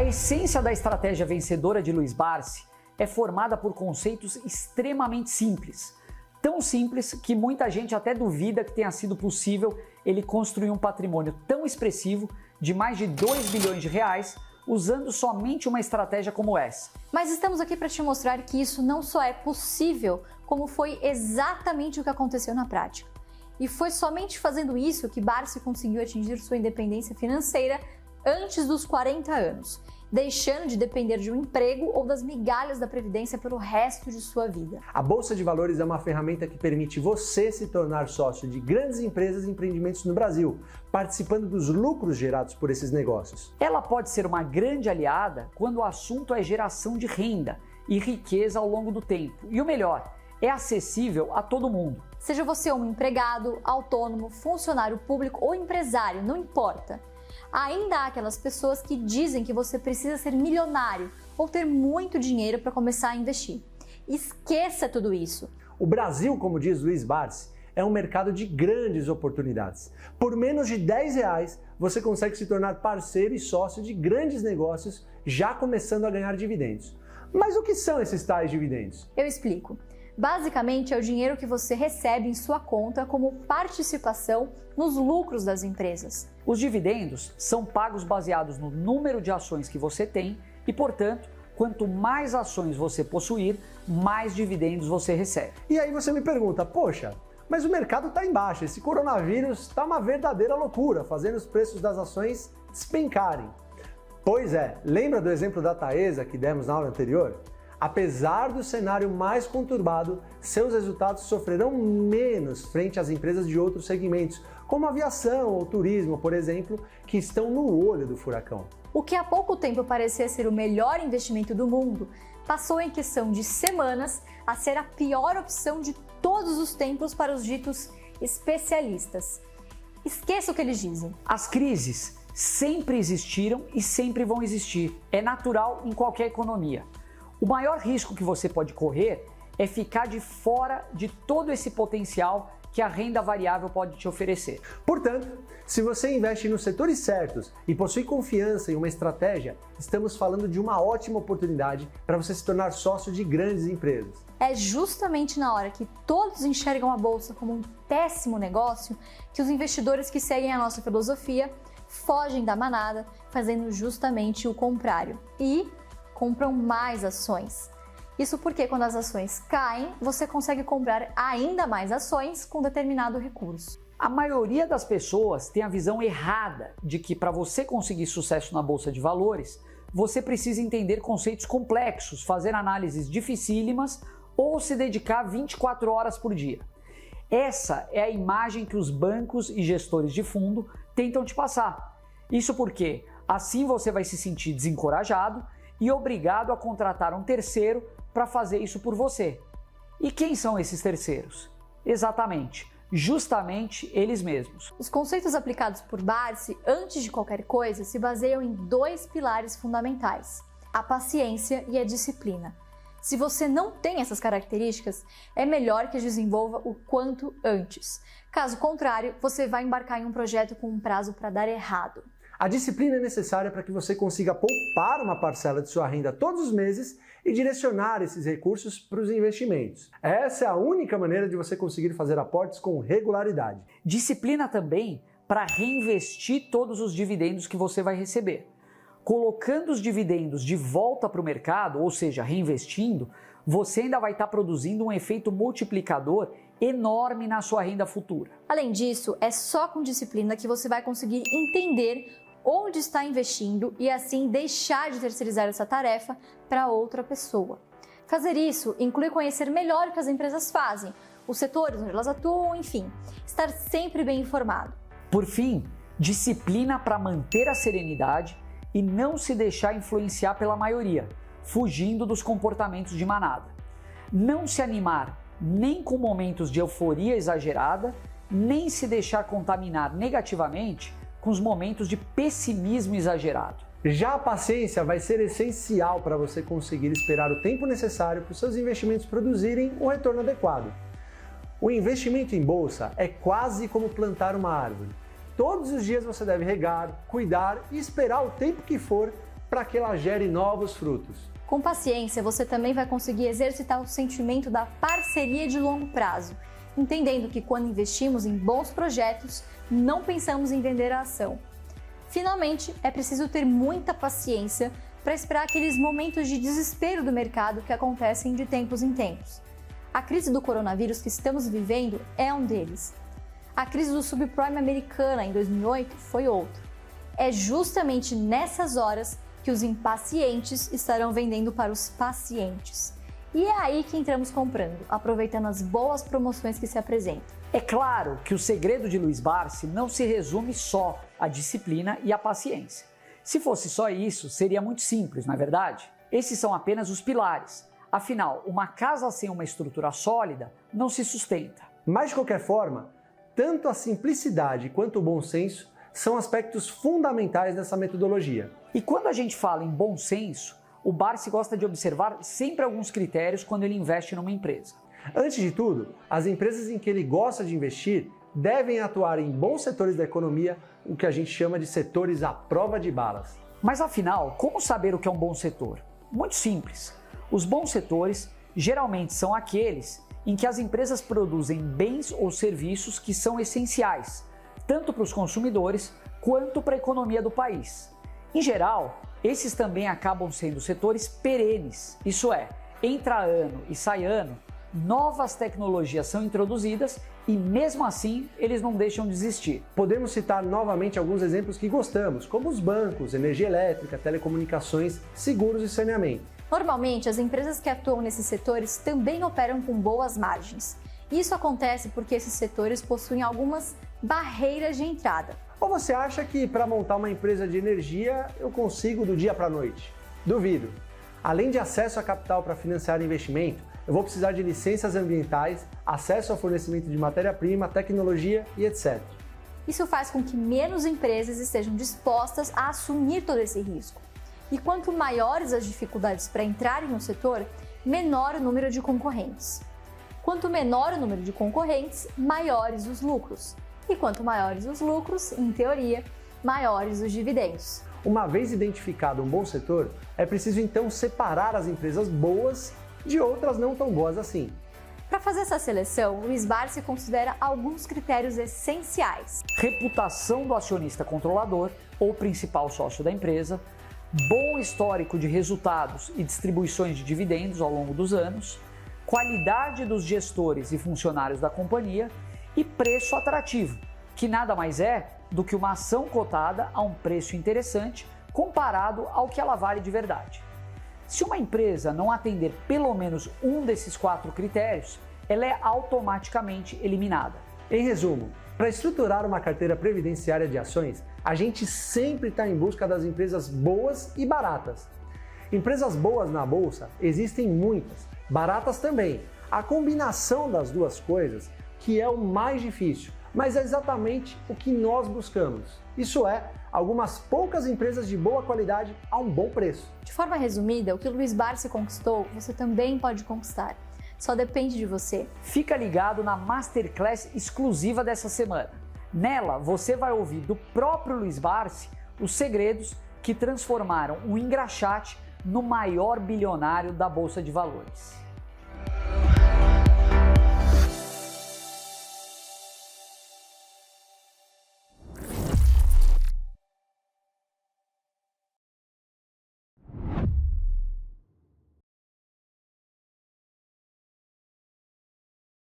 essência da estratégia vencedora de Luiz Barsi é formada por conceitos extremamente simples. Tão simples que muita gente até duvida que tenha sido possível ele construir um patrimônio tão expressivo de mais de 2 bilhões de reais usando somente uma estratégia como essa. Mas estamos aqui para te mostrar que isso não só é possível, como foi exatamente o que aconteceu na prática. E foi somente fazendo isso que Barsi conseguiu atingir sua independência financeira antes dos 40 anos, deixando de depender de um emprego ou das migalhas da Previdência pelo resto de sua vida. A Bolsa de Valores é uma ferramenta que permite você se tornar sócio de grandes empresas e empreendimentos no Brasil, participando dos lucros gerados por esses negócios. Ela pode ser uma grande aliada quando o assunto é geração de renda e riqueza ao longo do tempo. E o melhor, é acessível a todo mundo. Seja você um empregado, autônomo, funcionário público ou empresário, não importa. Ainda há aquelas pessoas que dizem que você precisa ser milionário ou ter muito dinheiro para começar a investir. Esqueça tudo isso. O Brasil, como diz Luiz Barsi, é um mercado de grandes oportunidades. Por menos de R$10, você consegue se tornar parceiro e sócio de grandes negócios, já começando a ganhar dividendos. Mas o que são esses tais dividendos? Eu explico. Basicamente, é o dinheiro que você recebe em sua conta como participação nos lucros das empresas. Os dividendos são pagos baseados no número de ações que você tem e, portanto, quanto mais ações você possuir, mais dividendos você recebe. E aí você me pergunta, poxa, mas o mercado está em baixa, esse coronavírus está uma verdadeira loucura, fazendo os preços das ações despencarem. Pois é, lembra do exemplo da Taesa que demos na aula anterior? Apesar do cenário mais conturbado, seus resultados sofrerão menos frente às empresas de outros segmentos, como aviação ou turismo, por exemplo, que estão no olho do furacão. O que há pouco tempo parecia ser o melhor investimento do mundo, passou em questão de semanas a ser a pior opção de todos os tempos para os ditos especialistas. Esqueça o que eles dizem. As crises sempre existiram e sempre vão existir. É natural em qualquer economia. O maior risco que você pode correr é ficar de fora de todo esse potencial que a renda variável pode te oferecer. Portanto, se você investe nos setores certos e possui confiança em uma estratégia, estamos falando de uma ótima oportunidade para você se tornar sócio de grandes empresas. É justamente na hora que todos enxergam a bolsa como um péssimo negócio que os investidores que seguem a nossa filosofia fogem da manada, fazendo justamente o contrário e compram mais ações. Isso porque quando as ações caem, você consegue comprar ainda mais ações com determinado recurso. A maioria das pessoas tem a visão errada de que para você conseguir sucesso na Bolsa de Valores, você precisa entender conceitos complexos, fazer análises dificílimas ou se dedicar 24 horas por dia. Essa é a imagem que os bancos e gestores de fundo tentam te passar. Isso porque assim você vai se sentir desencorajado e obrigado a contratar um terceiro para fazer isso por você. E quem são esses terceiros? Exatamente, justamente eles mesmos. Os conceitos aplicados por Barsi, antes de qualquer coisa, se baseiam em dois pilares fundamentais: a paciência e a disciplina. Se você não tem essas características, é melhor que as desenvolva o quanto antes. Caso contrário, você vai embarcar em um projeto com um prazo para dar errado. A disciplina é necessária para que você consiga poupar uma parcela de sua renda todos os meses e direcionar esses recursos para os investimentos. Essa é a única maneira de você conseguir fazer aportes com regularidade. Disciplina também para reinvestir todos os dividendos que você vai receber. Colocando os dividendos de volta para o mercado, ou seja, reinvestindo, você ainda vai estar produzindo um efeito multiplicador enorme na sua renda futura. Além disso, é só com disciplina que você vai conseguir entender onde está investindo e assim deixar de terceirizar essa tarefa para outra pessoa. Fazer isso inclui conhecer melhor o que as empresas fazem, os setores onde elas atuam, enfim, estar sempre bem informado. Por fim, disciplina para manter a serenidade e não se deixar influenciar pela maioria, fugindo dos comportamentos de manada. Não se animar nem com momentos de euforia exagerada, nem se deixar contaminar negativamente com os momentos de pessimismo exagerado. Já a paciência vai ser essencial para você conseguir esperar o tempo necessário para os seus investimentos produzirem um retorno adequado. O investimento em bolsa é quase como plantar uma árvore. Todos os dias você deve regar, cuidar e esperar o tempo que for para que ela gere novos frutos. Com paciência, você também vai conseguir exercitar o sentimento da parceria de longo prazo, entendendo que quando investimos em bons projetos, não pensamos em vender a ação. Finalmente, é preciso ter muita paciência para esperar aqueles momentos de desespero do mercado que acontecem de tempos em tempos. A crise do coronavírus que estamos vivendo é um deles. A crise do subprime americana em 2008 foi outro. É justamente nessas horas que os impacientes estarão vendendo para os pacientes. E é aí que entramos comprando, aproveitando as boas promoções que se apresentam. É claro que o segredo de Luiz Barsi não se resume só à disciplina e à paciência. Se fosse só isso, seria muito simples, não é verdade? Esses são apenas os pilares. Afinal, uma casa sem uma estrutura sólida não se sustenta. Mas de qualquer forma, tanto a simplicidade quanto o bom senso são aspectos fundamentais dessa metodologia. E quando a gente fala em bom senso, o Barsi gosta de observar sempre alguns critérios quando ele investe numa empresa. Antes de tudo, as empresas em que ele gosta de investir devem atuar em bons setores da economia, o que a gente chama de setores à prova de balas. Mas afinal, como saber o que é um bom setor? Muito simples. Os bons setores geralmente são aqueles em que as empresas produzem bens ou serviços que são essenciais, tanto para os consumidores quanto para a economia do país. Em geral, esses também acabam sendo setores perenes, isso é, entra ano e sai ano, novas tecnologias são introduzidas e mesmo assim eles não deixam de existir. Podemos citar novamente alguns exemplos que gostamos, como os bancos, energia elétrica, telecomunicações, seguros e saneamento. Normalmente, as empresas que atuam nesses setores também operam com boas margens. Isso acontece porque esses setores possuem algumas barreiras de entrada. Ou você acha que para montar uma empresa de energia eu consigo do dia para a noite? Duvido. Além de acesso a capital para financiar investimento, eu vou precisar de licenças ambientais, acesso ao fornecimento de matéria-prima, tecnologia e etc. Isso faz com que menos empresas estejam dispostas a assumir todo esse risco. E quanto maiores as dificuldades para entrarem no setor, menor o número de concorrentes. Quanto menor o número de concorrentes, maiores os lucros. E quanto maiores os lucros, em teoria, maiores os dividendos. Uma vez identificado um bom setor, é preciso então separar as empresas boas de outras não tão boas assim. Para fazer essa seleção, Luiz Barsi considera alguns critérios essenciais. Reputação do acionista controlador ou principal sócio da empresa, bom histórico de resultados e distribuições de dividendos ao longo dos anos, qualidade dos gestores e funcionários da companhia e preço atrativo, que nada mais é do que uma ação cotada a um preço interessante comparado ao que ela vale de verdade. Se uma empresa não atender pelo menos um desses 4 critérios, ela é automaticamente eliminada. Em resumo, para estruturar uma carteira previdenciária de ações, a gente sempre está em busca das empresas boas e baratas. Empresas boas na bolsa existem muitas, baratas também. A combinação das duas coisas que é o mais difícil, mas é exatamente o que nós buscamos. Isso é, algumas poucas empresas de boa qualidade a um bom preço. De forma resumida, o que o Luiz Barsi conquistou, você também pode conquistar. Só depende de você. Fica ligado na Masterclass exclusiva dessa semana. Nela, você vai ouvir do próprio Luiz Barsi os segredos que transformaram o engraxate no maior bilionário da Bolsa de Valores.